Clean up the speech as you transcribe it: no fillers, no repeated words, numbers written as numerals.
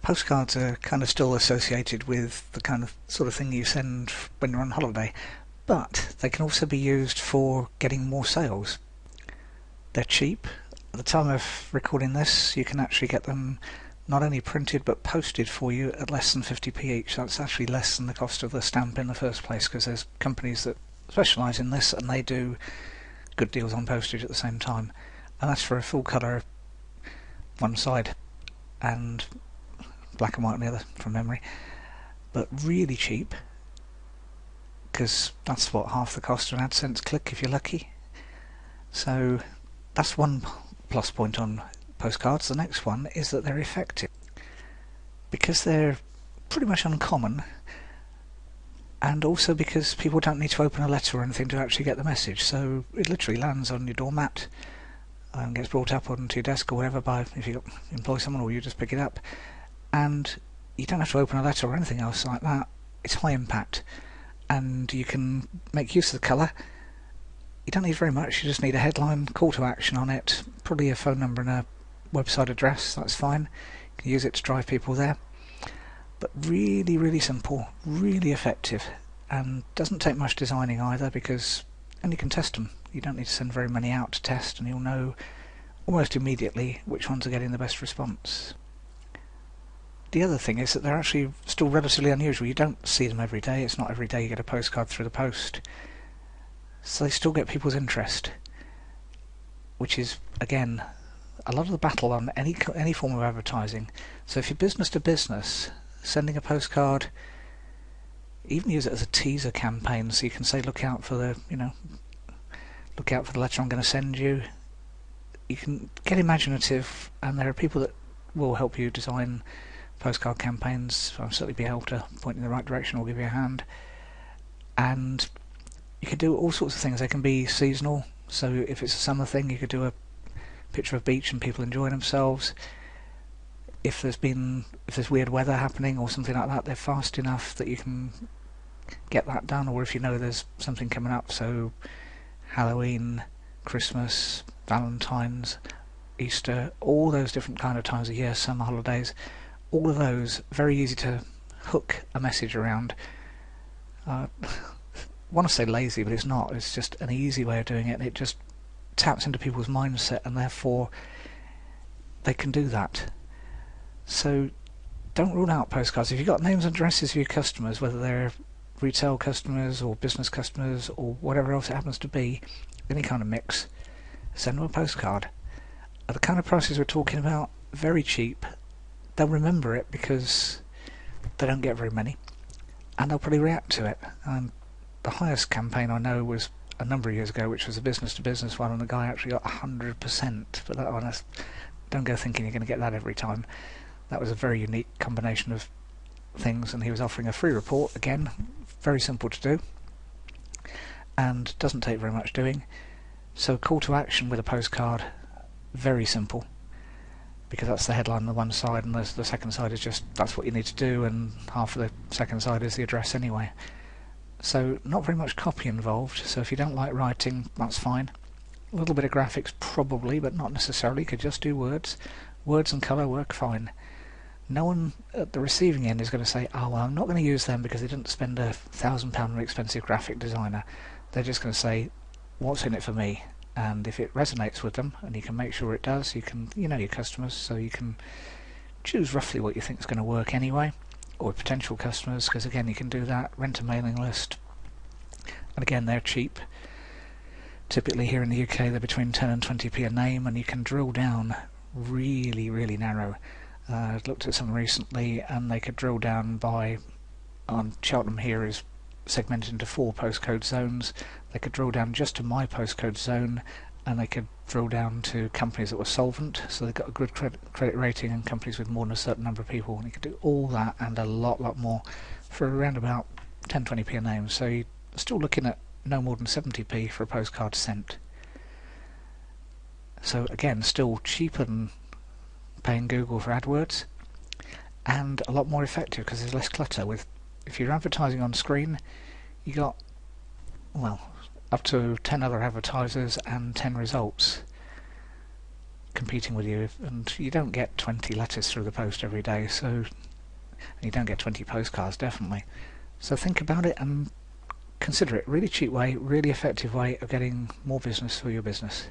Postcards are kind of still associated with the kind of sort of thing you send when you're on holiday, but they can also be used for getting more sales. They're cheap. At the time of recording this, you can actually get them not only printed but posted for you at less than 50p each. That's actually less than the cost of the stamp in the first place, because there's companies that specialise in this and they do good deals on postage at the same time. And that's for a full colour one side and black and white on the other from memory, but really cheap, because that's what, half the cost of an AdSense click if you're lucky. So that's one plus point on postcards. The next one is that they're effective, because they're pretty much uncommon, and also because people don't need to open a letter or anything to actually get the message. So it literally lands on your doormat and gets brought up onto your desk or whatever by, if you employ someone, or you just pick it up, and you don't have to open a letter or anything else like that. It's high impact, and you can make use of the colour. You don't need very much. You just need a headline, call to action on it, probably a phone number and a website address. That's fine. You can use it to drive people there. But really, really simple, really effective, and doesn't take much designing either, and you can test them. You don't need to send very many out to test, and you'll know almost immediately which ones are getting the best response. The other thing is that they're actually still relatively unusual. You don't see them every day. It's not every day you get a postcard through the post. So they still get people's interest, which is, again, a lot of the battle on any form of advertising. So if you're business to business, sending a postcard, even use it as a teaser campaign, so you can say, look out for the letter I'm going to send you. You can get imaginative, and there are people that will help you design postcard campaigns. I'll certainly be able to point in the right direction or give you a hand. And you can do all sorts of things. They can be seasonal, so if it's a summer thing, you could do a picture of a beach and people enjoying themselves. If there's weird weather happening or something like that, they're fast enough that you can get that done. Or if you know there's something coming up, so Halloween, Christmas, Valentine's, Easter, all those different kind of times of year, summer holidays, all of those, very easy to hook a message around. I want to say lazy, but it's not. It's just an easy way of doing it, and it just taps into people's mindset, and therefore they can do that. So don't rule out postcards. If you've got names and addresses of your customers, whether they're retail customers or business customers or whatever else it happens to be, any kind of mix, send them a postcard. At the kind of prices we're talking about, very cheap. They'll remember it because they don't get very many, and they'll probably react to it. And the highest campaign I know was a number of years ago, which was a business-to-business one, and the guy actually got 100%. But that one, don't go thinking you're going to get that every time. That was a very unique combination of things, and he was offering a free report, again, very simple to do, and doesn't take very much doing. So call to action with a postcard, very simple, because that's the headline on the one side, and the second side is just, that's what you need to do, and half of the second side is the address anyway. So not very much copy involved, so if you don't like writing, that's fine. A little bit of graphics probably, but not necessarily. You could just do words. Words and colour work fine. No one at the receiving end is going to say, oh, well, I'm not going to use them because they didn't spend £1,000 on an expensive graphic designer. They're just going to say, what's in it for me? And if it resonates with them, and you can make sure it does, you know your customers, so you can choose roughly what you think is going to work anyway, or potential customers, because again, you can do that, rent a mailing list, and again, they're cheap. Typically here in the UK, they're between 10 and 20p a name, and you can drill down really, really narrow. I looked at some recently, and they could drill down by, on Cheltenham here is segmented into 4 postcode zones. They could drill down just to my postcode zone, and they could drill down to companies that were solvent, so they've got a good credit rating, and companies with more than a certain number of people, and you could do all that and a lot more for around about 10-20p a name. So you're still looking at no more than 70p for a postcard sent. So again, still cheaper than paying Google for AdWords, and a lot more effective because there's less clutter. If you're advertising on screen, you got, well, up to 10 other advertisers and 10 results. competing with you, and you don't get 20 letters through the post every day, so you don't get 20 postcards, definitely. So think about it and consider it. Really cheap way, really effective way of getting more business for your business.